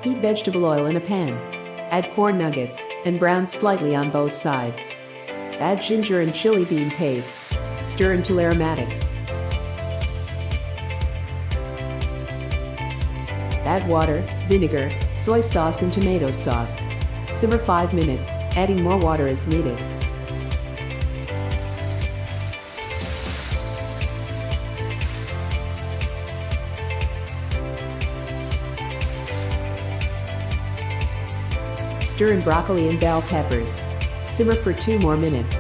Heat vegetable oil in a pan. Add Quorn Nuggets and brown slightly on both sides. Add ginger and chili bean paste. Stir until aromatic. Add water, vinegar, soy sauce and tomato sauce. Simmer 5 minutes, adding more water as needed. Stir in broccoli and bell peppers. Simmer for 2 more minutes.